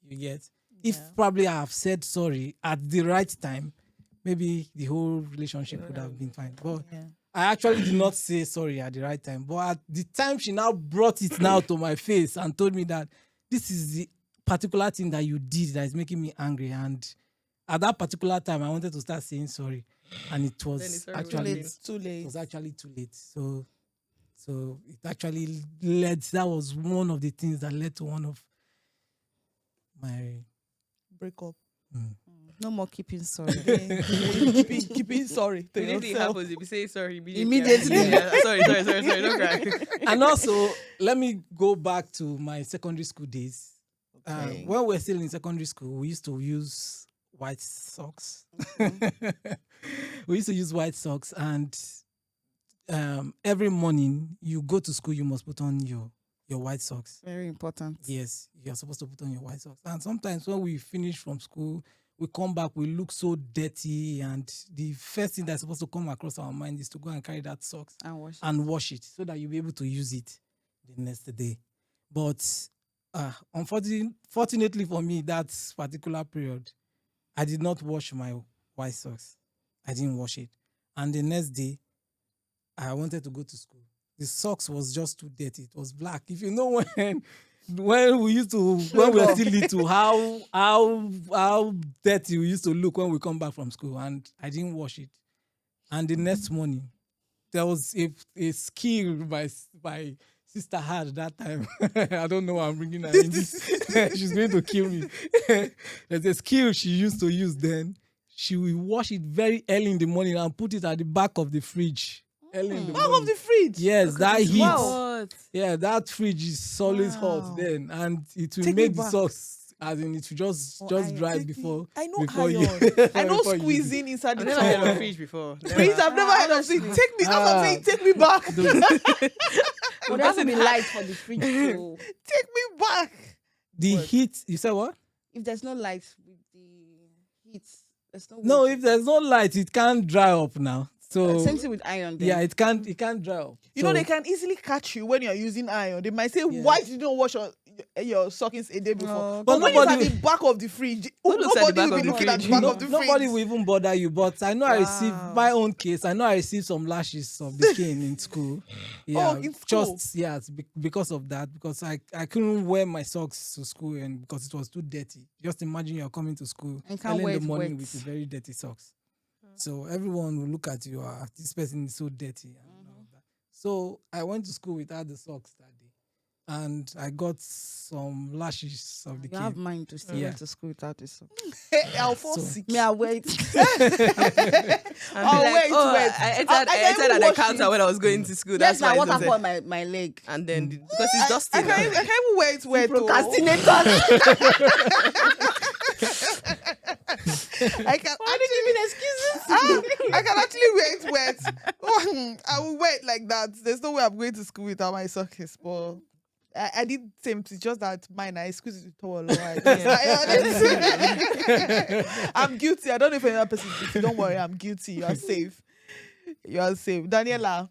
You get? If probably I have said sorry at the right time, maybe the whole relationship would have been fine. But I actually did not say sorry at the right time. But at the time she now brought it now to my face and told me that this is the particular thing that you did that is making me angry. And at that particular time, I wanted to start saying sorry. And it was actually too late. It was actually too late. So it actually led, that was one of the things that led to one of my breakup. No more keeping sorry. keeping sorry. If anything happens, if you say sorry immediately. Yeah. Sorry, don't cry. And also, let me go back to my secondary school days. Okay. When we were still in secondary school, we used to use white socks. We used to use white socks, and every morning you go to school, you must put on your white socks. Very important. Yes, you're supposed to put on your white socks. And sometimes when we finish from school, we come back, we look so dirty, and the first thing that's supposed to come across our mind is to go and carry that socks And wash it so that you'll be able to use it the next day. But fortunately for me, that particular period, I did not wash my white socks. I didn't wash it. And the next day, I wanted to go to school. The socks was just too dirty. It was black. If you know when we used to, when we were still little, how dirty we used to look when we come back from school, and I didn't wash it. And the next morning, there was a skill my sister had that time. I don't know why I'm bringing her in this. She's going to kill me. There's a skill she used to use then. She will wash it very early in the morning and put it at the back of the fridge. Early in the Back morning. of the fridge. Yes, that heat. Wow. Yeah, that fridge is always Wow. hot then, and it will Take me make the back. sauce, as in it will just iron. dry Take before. me- I know before iron. you. I know before you use it. squeezing inside I've the never heard of tub. fridge before. Please, I've never heard of it. Take me. That's what I'm saying. Take me back. But there has to be light for the fridge. So Take me back. The What? heat. You said what? if there's no light with the heat, there's no. No, way if there's no light, it can't dry up now. So same thing with iron. Then. yeah, it can't dry up. You know, So- they can easily catch you when you're using iron. They might say, Yeah. why did you not wash your stockings a day before? No, But but when it's at nobody- the back of the fridge, Who looks at the nobody back will of be the looking at the fridge? back No, of the nobody fridge. will even bother you, but I know I received Wow. my own case. I know I received some lashes of the cane in school. Yeah, in school? just because of that. Because I couldn't wear my socks to school, and because it was too dirty. Just imagine you're coming to school And can't early wear in the it morning wet. with very dirty socks. So everyone will look at you. This person is so dirty. And all of that. So I went to school without the socks that day, and I got some lashes of the You have cane. mine to still Yeah. went to school without this. I'll fall So- sick. Me, I wait. Oh, wait. I entered, I I entered even an wash encounter it. when I was going to school. Yes, That's now why what it was happened on my leg. and then because it's I dusty. can't even wear it wet. oh. I can I can actually wear it wet. I will wear it like that. There's no way I'm going to school without my socks. But I did same. It's just that mine I squeeze it with towel. I'm guilty. I don't know if another person is guilty. Don't worry, I'm guilty. You are safe. You are safe. Daniela.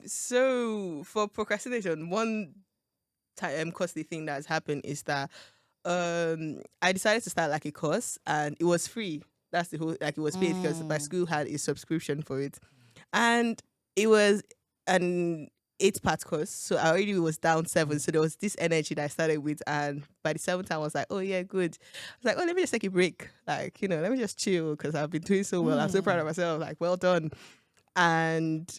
So for procrastination, one costly thing that has happened is that I decided to start like a course, and it was free. That's the whole, like, it was paid because my school had a subscription for it, and it was an 8-part course. So I already was down 7. So there was this energy that I started with, and by the 7th I was like, oh yeah, good. I was like, oh, let me just take a break, like, let me just chill because I've been doing so well. I'm so proud of myself, like, well done. And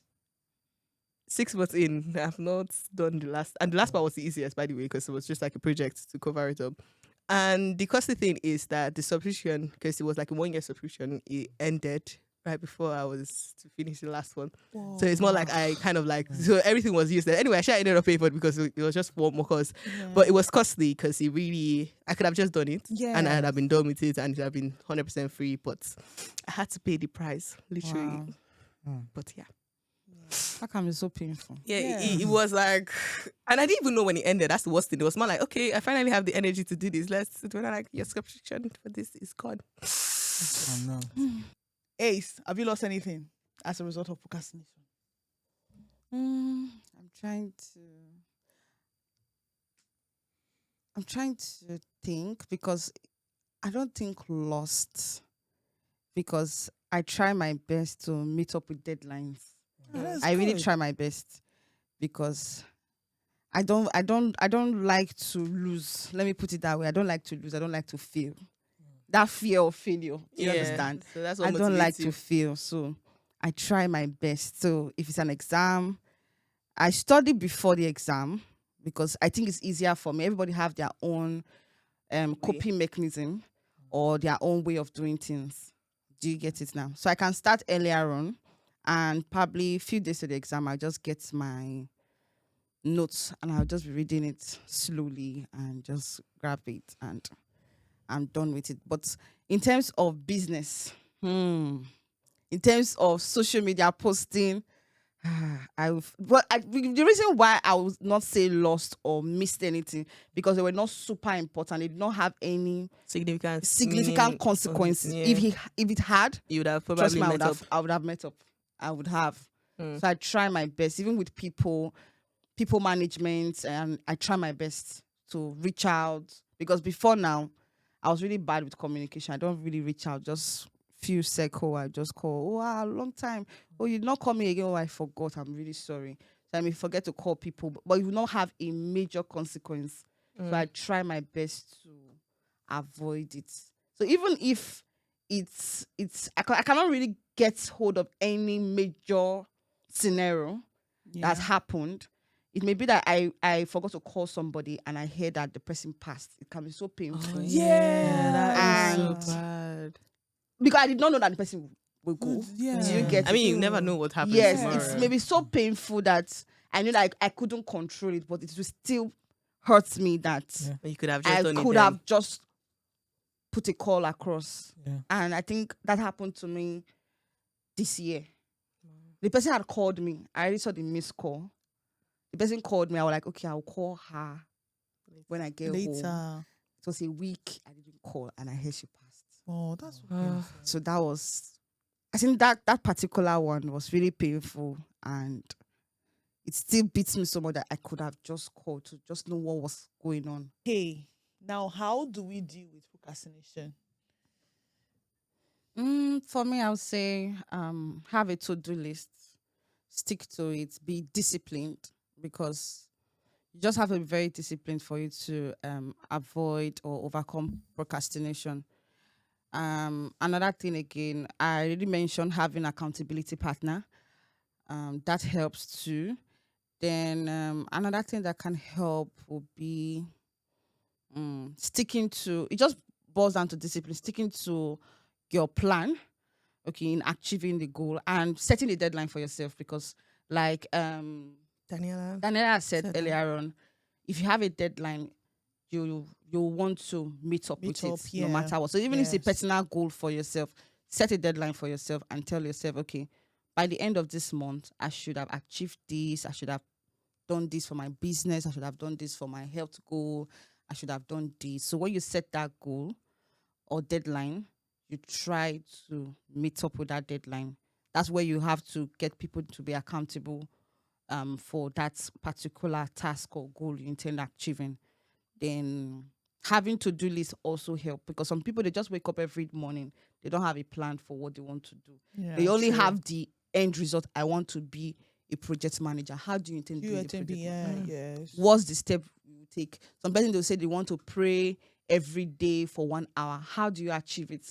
6 months in, I've not done the last part was the easiest, by the way, because it was just like a project to cover it up. And the costly thing is that the subscription, because it was like a 1-year subscription, it ended right before I was to finish the last one. Whoa. So it's more like I kind of like, so everything was used. Anyway, I ended up paying for it because it was just one more course. But it was costly because I could have just done it. And I had been done with it, and it had been 100% free. But I had to pay the price, literally. Wow. But yeah. How come it's so painful? Yeah, it was like, and I didn't even know when it ended. That's the worst thing. It was more like, okay, I finally have the energy to do this. Let's do it. Like, your subscription for this is gone. Oh no. Ace, have you lost anything as a result of procrastination? I'm trying to think, because I don't think lost, because I try my best to meet up with deadlines. I really try my best, because I don't like to lose. Let me put it that way. I don't like to lose. I don't like to fail. That fear of failure. Do you understand? So that's what I don't like motivates you. to fail, so I try my best. So if it's an exam, I study before the exam, because I think it's easier for me. Everybody have their own coping mechanism or their own way of doing things. Do you get it now? So I can start earlier on, and probably a few days to the exam, I just get my notes, and I'll just be reading it slowly and just grab it, and I'm done with it. But in terms of business, in terms of social media posting, the reason why I would not say lost or missed anything, because they were not super important. They did not have any Significant consequences. Yeah. If it had, You would have trust probably me, met up. I would have met up. I would have. So I try my best, even with people management, and I try my best to reach out, because before now, I was really bad with communication. I don't really reach out. Just few seconds, I just call. Oh, wow, long time. Oh, you did not call me again. Oh, I forgot. I'm really sorry. So I may forget to call people, but it will not have a major consequence. So I try my best to avoid it. So even if I cannot really get hold of any major scenario that happened. It may be that I forgot to call somebody and I hear that the person passed. It can be so painful. That is And so bad. because I did not know that the person will go. Yeah. Do you get I mean, it? you never know what happens Yes, tomorrow. it's maybe so painful that I knew that I couldn't control it, but it will still hurt me that You could have just I done it could then. have just put a call across. Yeah. And I think that happened to me this year. The person had called me. I already saw the missed call. The person called me. I was like, okay, I'll call her when I get home. Later. It was a week. I didn't call, and I heard she passed. Oh, that's so painful. So that was, I think that particular one was really painful, and it still beats me so much that I could have just called to just know what was going on. Hey, now how do we deal with procrastination? For me, I would say have a to-do list, stick to it, be disciplined, because you just have to be very disciplined for you to avoid or overcome procrastination. Another thing again, I already mentioned having accountability partner. That helps too. Then another thing that can help would be sticking to, it just boils down to discipline, sticking to your plan, okay, in achieving the goal and setting a deadline for yourself, because like Daniella said earlier on, if you have a deadline, you want to meet up with it no matter what. So even if it's a personal goal for yourself, set a deadline for yourself and tell yourself, okay, by the end of this month, I should have achieved this. I should have done this for my business. I should have done this for my health goal. I should have done this. So when you set that goal or deadline, you try to meet up with that deadline. That's where you have to get people to be accountable for that particular task or goal you intend achieving. Then having to-do lists also help, because some people, they just wake up every morning. They don't have a plan for what they want to do. They only have the end result. I want to be a project manager. How do you intend to be a project manager? What's the step you take? Some person, they'll say they want to pray every day for 1 hour. How do you achieve it?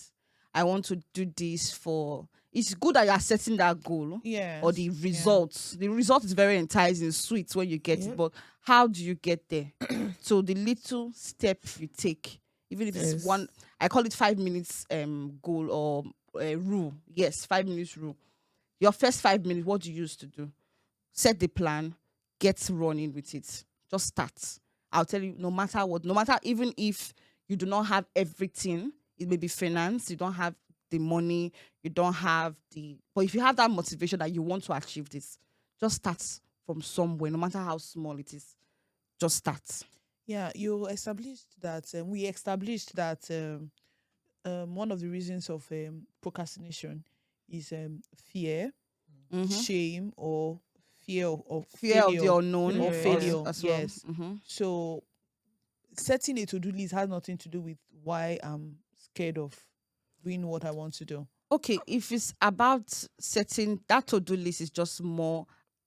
I want to do this for... It's good that you are setting that goal or the results. The result is very enticing, sweet when you get it, but how do you get there? So the little step you take, even if it's one, I call it 5 minutes goal or rule. Yes, 5 minutes rule. Your first 5 minutes, what do you use to do? Set the plan, get running with it. Just start. I'll tell you, no matter what, no matter, even if you do not have everything, it may be finance, you don't have the money, you don't have but if you have that motivation that you want to achieve this, just start from somewhere, no matter how small it is. Just start. Yeah, we established that one of the reasons of procrastination is fear, shame, or fear of the unknown or failure. as well. Yes. So setting a to-do list has nothing to do with why I'm scared of doing what I want to do. Okay, if it's about setting, that to-do list is just more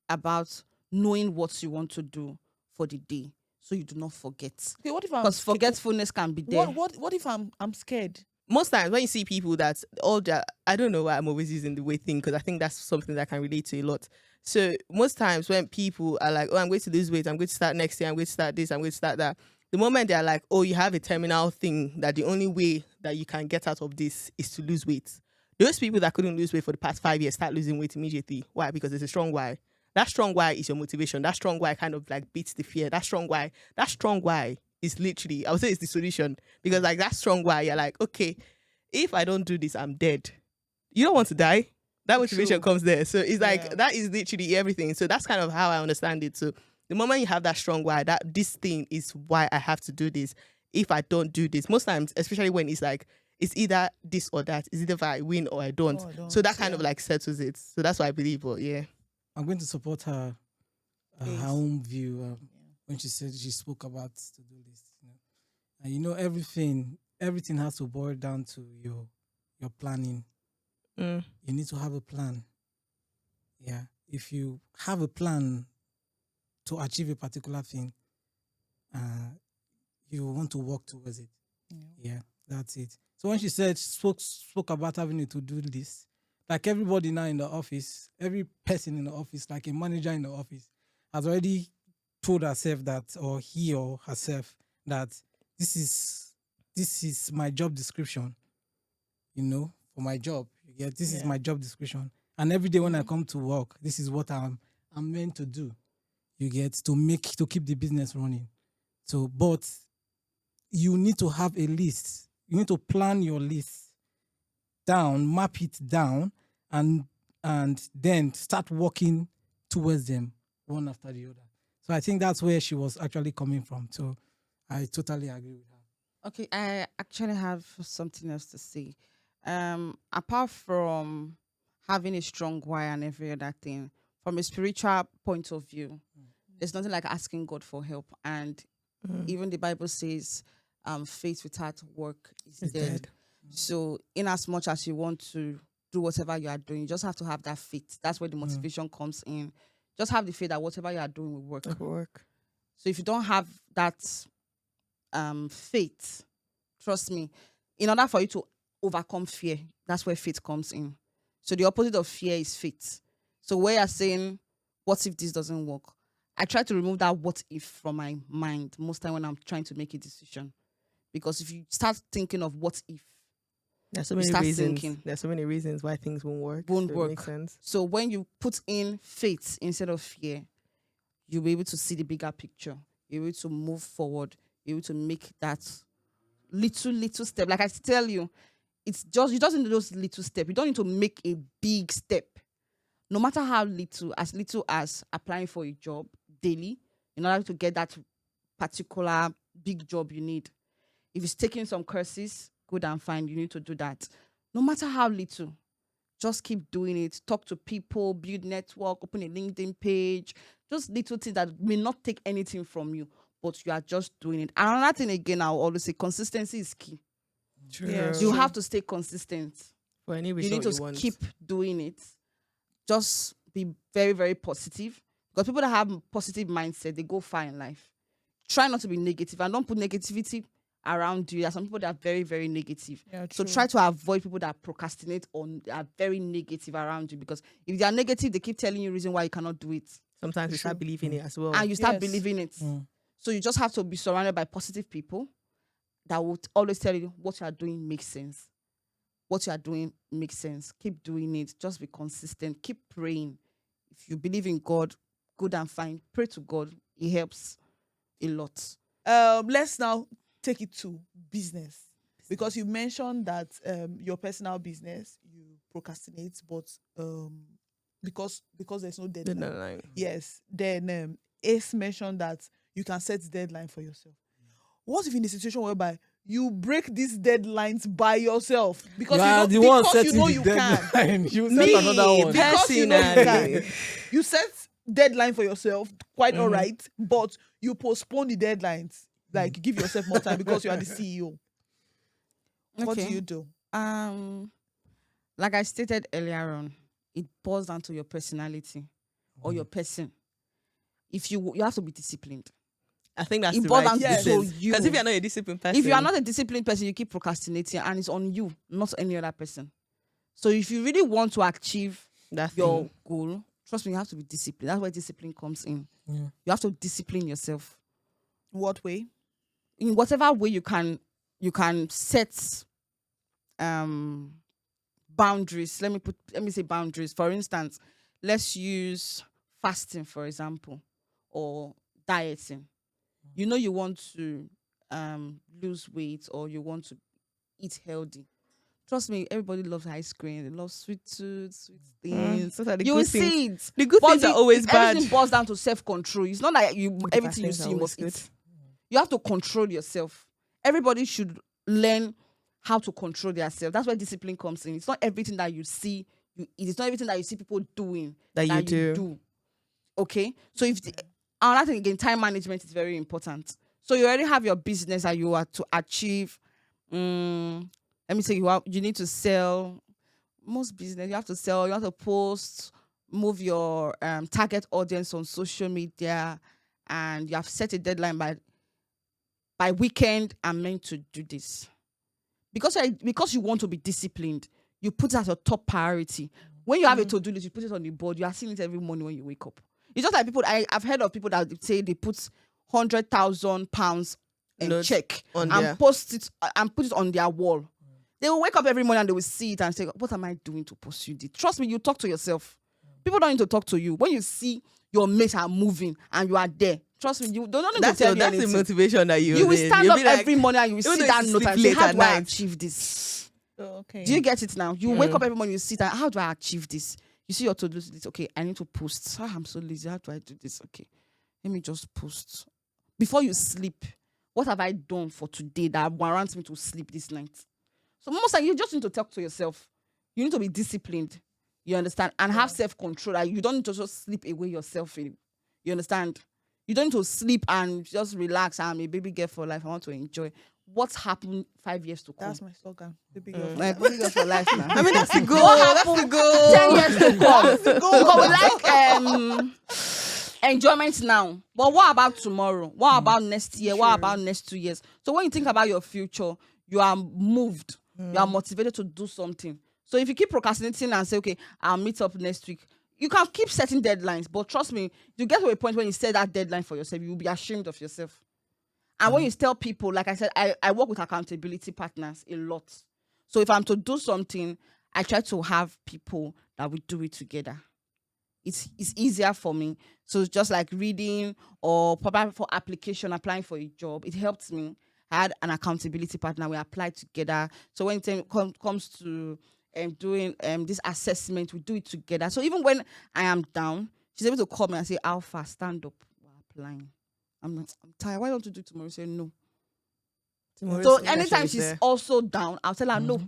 about knowing what you want to do for the day, so you do not forget. Okay, what if because forgetfulness can be there. What if I'm scared? Most times when you see people that I don't know why I'm always using the weight thing, because I think that's something that I can relate to a lot. So most times when people are like, oh, I'm going to lose weight, I'm going to start next year, I'm going to start this, I'm going to start that. The moment they're like, oh, you have a terminal thing that the only way that you can get out of this is to lose weight. Those people that couldn't lose weight for the past 5 years start losing weight immediately. Why? Because there's a strong why. That strong why is your motivation. That strong why kind of like beats the fear. That strong why is literally, I would say it's the solution. Because like that strong why, you're like, okay, if I don't do this, I'm dead. You don't want to die. That motivation True. comes there. So it's like, Yeah. that is literally everything. So that's kind of how I understand it. So the moment you have that strong why, that this thing is why I have to do this. If I don't do this, most times, especially when it's like, it's either this or that. It's either if I win or I don't. Oh, I don't, So that kind yeah. of like settles it. So that's what I believe. But yeah. I'm going to support her Ace. her own view when she said she spoke about to-do list. And everything has to boil down to your planning. Mm. You need to have a plan. Yeah. If you have a plan to achieve a particular thing, you want to work towards it. Yeah, that's it. So when she spoke about having a to-do list, like everybody now in the office, every person in the office, like a manager in the office, has already told herself that, or he or herself, that this is my job description, for my job. You get, this is my job description. And every day when I come to work, this is what I'm meant to do. You get, to keep the business running. So, but you need to have a list. You need to plan your list down, map it down, and then start working towards them one after the other. So I think that's where she was actually coming from. So I totally agree with her. Okay, I actually have something else to say. Apart from having a strong why and every other thing, from a spiritual point of view, there's nothing like asking God for help. And even the Bible says, faith without work is dead. So in as much as you want to do whatever you are doing, you just have to have that faith. That's where the motivation comes in. Just have the faith that whatever you are doing will work. So if you don't have that faith, trust me, in order for you to overcome fear, that's where faith comes in. So the opposite of fear is faith. So where you're saying, what if this doesn't work? I try to remove that what if from my mind most time when I'm trying to make a decision. Because if you start thinking of what if, there's so you many start reasons. thinking. There's so many reasons why things won't work. Won't So work. It makes sense. So when you put in faith instead of fear, you'll be able to see the bigger picture. You're able to move forward. You're able to make that little step. Like I tell you, it's just, you just need those little steps. You don't need to make a big step. No matter how little as applying for a job daily in order to get that particular big job you need. If it's taking some courses, good and fine, you need to do that. No matter how little, just keep doing it. Talk to people, build network, open a LinkedIn page. Just little things that may not take anything from you, but you are just doing it. And another thing again, I'll always say, consistency is key. True. Yes. You True. have to stay consistent. For any You result need to you want. keep doing it. Just be very, very positive. Because people that have positive mindset, they go far in life. Try not to be negative and don't put negativity around you. There are some people that are very, very negative. Yeah, So true. try to avoid people that procrastinate or are very negative around you. Because if they are negative, they keep telling you reason why you cannot do it. Sometimes you start True. believing it as well. And you start Yes. believing it. So you just have to be surrounded by positive people that will always tell you what you are doing makes sense. What you are doing makes sense. Keep doing it. Just be consistent. Keep praying. If you believe in God, good and fine. Pray to God. It helps a lot. Let's now take it to business. Because you mentioned that your personal business, you procrastinate, but because there's no deadline. Deadline. Yes. Then Ace mentioned that you can set deadline for yourself. What if in a situation whereby you break these deadlines by yourself because You you are know, the one because setting you know the you can. deadline. You set Me, another one. because you know you Personally. can. You set deadline for yourself, quite all right, but you postpone the deadlines. Like give yourself more time because you are the CEO. What do Okay. you do? Like I stated earlier on, it boils down to your personality or your person. If you have to be disciplined. I think that's It the boils right down Yes. to decision. you. Because if you're not a disciplined person, If you are not a disciplined person, you keep procrastinating and it's on you, not any other person. So if you really want to achieve that's your goal, trust me, you have to be disciplined. That's where discipline comes in. Yeah. You have to discipline yourself. What way? In whatever way you can set boundaries. Let me say boundaries. For instance, let's use fasting, for example, or dieting, you know you want to lose weight or you want to eat healthy. Trust me, everybody loves ice cream. They love sweet tooth, sweet things. Those are the You good will things. see it. The good But things are always bad. everything boils down to self-control. It's not like you The everything bad you things are see you always must eat. You have to control yourself. Everybody should learn how to control themselves. That's where discipline comes in. It's not everything that you see you eat. It's not everything that you see people doing That you do. Okay? So another thing again, time management is very important. So you already have your business that you are to achieve. Let me say you need to sell. Most business you have to sell, you have to post, move your target audience on social media, and you have set a deadline by weekend. I'm meant to do this because you want to be disciplined. You put it as your top priority. When you have a to-do list, you put it on the board. You are seeing it every morning when you wake up. It's just like people. I've heard of people that say they put £100,000 in check and post it and put it on their wall. They will wake up every morning and they will see it and say, what am I doing to pursue this? Trust me, you talk to yourself. People don't need to talk to you. When you see your mates are moving and you are there, trust me, you don't need to tell you anything. That's the motivation that you will stand up like, every morning and you will see that note and say, how do I achieve this? Oh, okay. Do you get it now? You wake up every morning, you sit and how do I achieve this? You see your to-do list. Okay, I need to post. I'm so lazy. How do I do this? Okay, let me just post. Before you sleep, what have I done for today that warrants me to sleep this night? So most like you just need to talk to yourself. You need to be disciplined. You understand? And have self-control. Like, you don't need to just sleep away yourself. You understand? You don't need to sleep and just relax. I'm a baby girl for life. I want to enjoy. What's happened 5 years to come? That's my slogan. Baby girl. My baby girl for life now. I mean, that's the goal. What That's the happened goal. 10 years to come? That's the goal. Because we like enjoyment now. But what about tomorrow? What about next year? What about next 2 years? So when you think about your future, you are moved. You are motivated to do something. So if you keep procrastinating and say, okay, I'll meet up next week, you can keep setting deadlines. But trust me, you get to a point when you set that deadline for yourself, you will be ashamed of yourself. And when you tell people, like I said, I work with accountability partners a lot. So if I'm to do something, I try to have people that will do it together. It's easier for me. So it's just like reading or probably for application, applying for a job. It helps me. I had an accountability partner. We applied together. So when it comes to doing this assessment, we do it together. So even when I am down, she's able to call me and say, Alpha, stand up. We're applying. I'm tired. Why don't you do it tomorrow? Say no. So anytime she's also down, I'll tell her, no,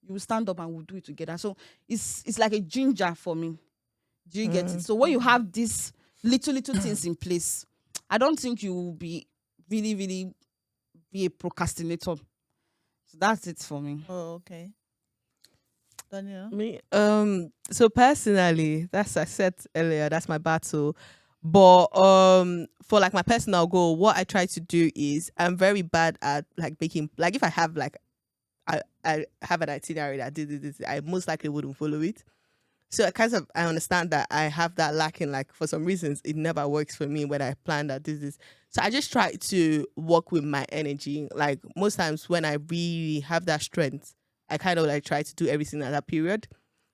you will stand up and we'll do it together. So it's like a ginger for me. Do you get it? So when you have these little things in place, I don't think you will be really, really be a procrastinator. So that's it for me. Oh, okay. Daniella? Me, so personally, that's I said earlier, that's my battle. But for like my personal goal, what I try to do is I'm very bad at like making, like if I have like I have an itinerary that did this, I most likely wouldn't follow it. So I understand that I have that lacking. Like for some reasons, it never works for me when I plan that this. So I just try to work with my energy. Like most times when I really have that strength, I kind of like try to do everything at that period.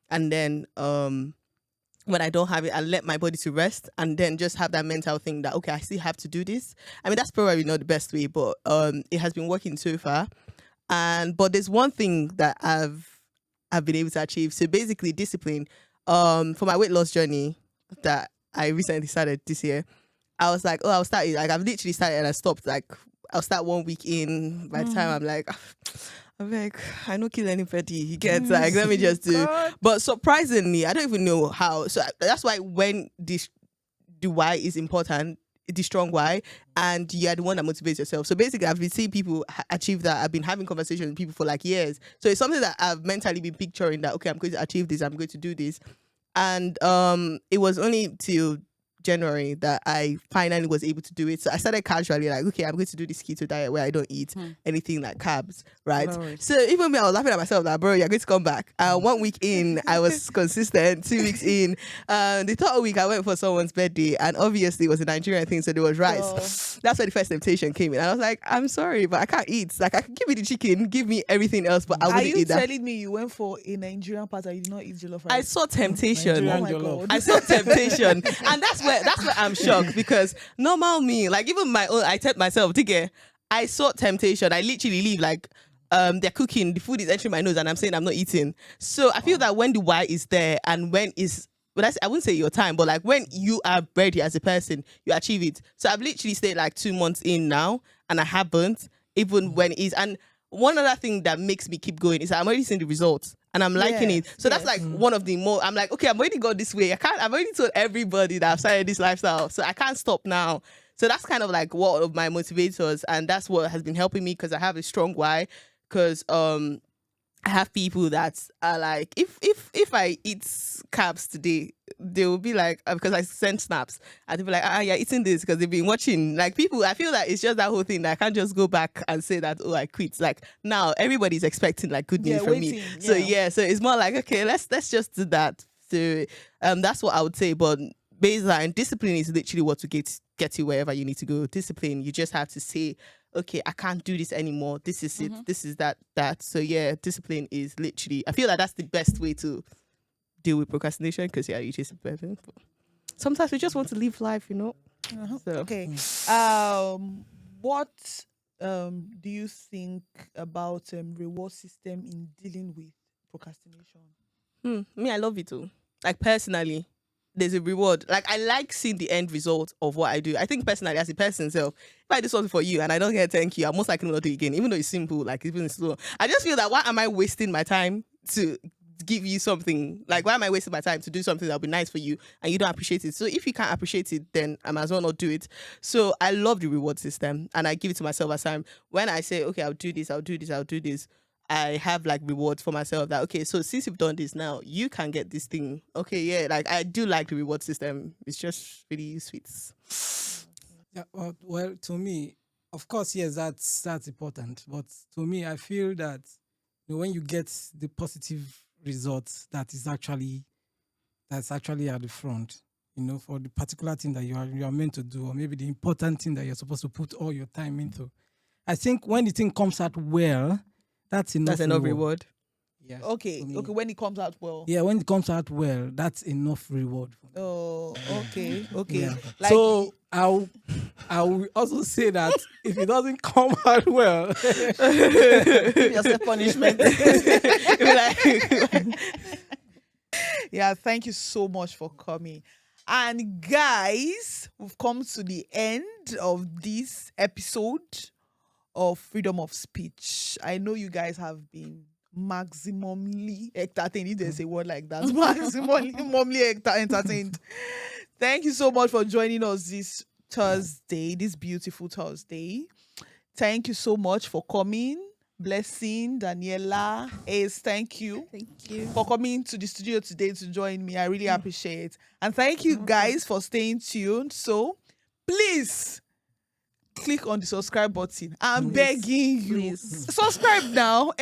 And then when I don't have it, I let my body to rest and then just have that mental thing that, okay, I still have to do this. I mean, that's probably not the best way, but it has been working so far. But there's one thing that I've been able to achieve. So basically discipline. For my weight loss journey that I recently started this year, I was like, I'll start it. Like I've literally started and I stopped. Like I'll start 1 week in. By the time I'm like, I don't kill anybody. He gets like, let me just do. God. But surprisingly, I don't even know how. So that's why when the why is important, the strong why, and you're the one that motivates yourself. So basically, I've been seeing people achieve that. I've been having conversations with people for like years. So it's something that I've mentally been picturing that, okay, I'm going to achieve this. I'm going to do this. And it was only till January that I finally was able to do it. So I started casually like, okay, I'm going to do this keto diet where I don't eat anything like carbs, right? Lord. So even me, I was laughing at myself that, bro, you're going to come back. 1 week in, I was consistent. 2 weeks in, the third week I went for someone's birthday, and obviously it was a Nigerian thing, so there was rice. That's where the first temptation came in. I was like, I'm sorry, but I can't eat. Like, I can give me the chicken, give me everything else, but I Are wouldn't you eat that. telling me you went for a Nigerian party and you did not eat jollof rice? I saw temptation. Oh Nigerian my jollof. God. I saw temptation, and that's where I'm shocked, because normal me, like even my own, I tell myself, Tige, I saw temptation. I literally leave like they're cooking, the food is entering my nose, and I'm saying I'm not eating. So I feel that when the why is there, and when is, but I wouldn't say your time, but like when you are ready as a person, you achieve it. So I've literally stayed like 2 months in now, and I haven't, even when it is. And one other thing that makes me keep going is I'm already seeing the results and I'm liking it. So that's like one of the more, I'm like, okay, I'm already going this way. I've already told everybody that I've started this lifestyle, so I can't stop now. So that's kind of like one of my motivators, and that's what has been helping me, because I have a strong why. Because I have people that are like, if I eat carbs today, they will be like, because I send snaps, and they'll be like, you're eating this because they've been watching. Like, people, I feel like it's just that whole thing that I can't just go back and say that, oh, I quit. Like, now everybody's expecting like good news from me. So so it's more like, okay, let's just do that. So that's what I would say. But baseline discipline is literally what to get you wherever you need to go. Discipline, you just have to say, okay, I can't do this anymore. This is it. This is that. So yeah, discipline is literally, I feel like that's the best way to deal with procrastination, because you just sometimes we just want to live life, you know. So. Okay. What do you think about reward system in dealing with procrastination? Me, I love it too. Like, personally, there's a reward. Like, I like seeing the end result of what I do. I think personally, as a person self, if I do something for you and I don't get thank you, I'm most likely not do it again, even though it's simple, like even slow. I just feel that, why am I wasting my time to give you something? Like, why am I wasting my time to do something that'll be nice for you and you don't appreciate it? So if you can't appreciate it, then I might as well not do it. So I love the reward system, and I give it to myself as time. When I say, okay, I'll do this, I have like rewards for myself that, okay, so since you've done this now, you can get this thing. Okay, yeah, like I do like the reward system. It's just really sweet. Yeah, well, to me, of course, yes, that's important. But to me, I feel that when you get the positive results, that's actually at the front. For the particular thing that you are meant to do, or maybe the important thing that you're supposed to put all your time into. I think when the thing comes out well, that's enough reward. Yes, Okay, when it comes out well. Yeah, when it comes out well, that's enough reward. Oh, okay. Yeah. Like, so I will also say that if it doesn't come out well, give yourself punishment. Yeah, thank you so much for coming. And guys, we've come to the end of this episode of Freedom of Speech. I know you guys have been maximally entertained, if there's a word like that. Maximally entertained. Thank you so much for joining us this Thursday, this beautiful Thursday. Thank you so much for coming. Blessing, Daniella, Ace, thank you for coming to the studio today to join me. I really appreciate it. And thank you guys for staying tuned. So please click on the subscribe button. I'm begging you. Please. Subscribe now.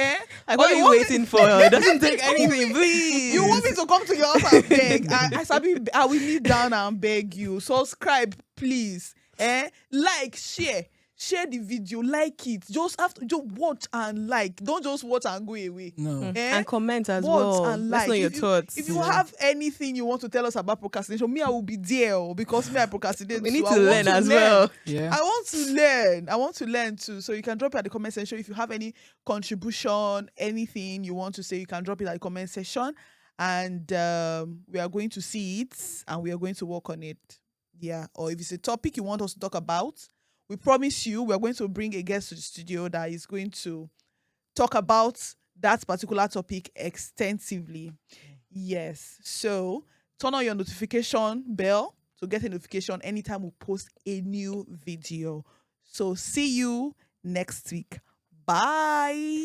Like, what are you waiting for? It doesn't take anything, please. You want me to come to your house and beg? I will kneel down and beg you. Subscribe, please. Like, share the video, like it. Just watch and like. Don't just watch and go away. No. And comment as Watch well. and Let's like. know your thoughts. If you have anything you want to tell us about procrastination, me, I will be there, because me, I procrastinate. We need too. to learn as well. Yeah. I want to learn too. So you can drop it at the comment section. If you have any contribution, anything you want to say, you can drop it at the comment section. And we are going to see it and we are going to work on it. Yeah. Or if it's a topic you want us to talk about, we promise you we're going to bring a guest to the studio that is going to talk about that particular topic extensively. Yes. So turn on your notification bell to get a notification anytime we post a new video. So see you next week. Bye.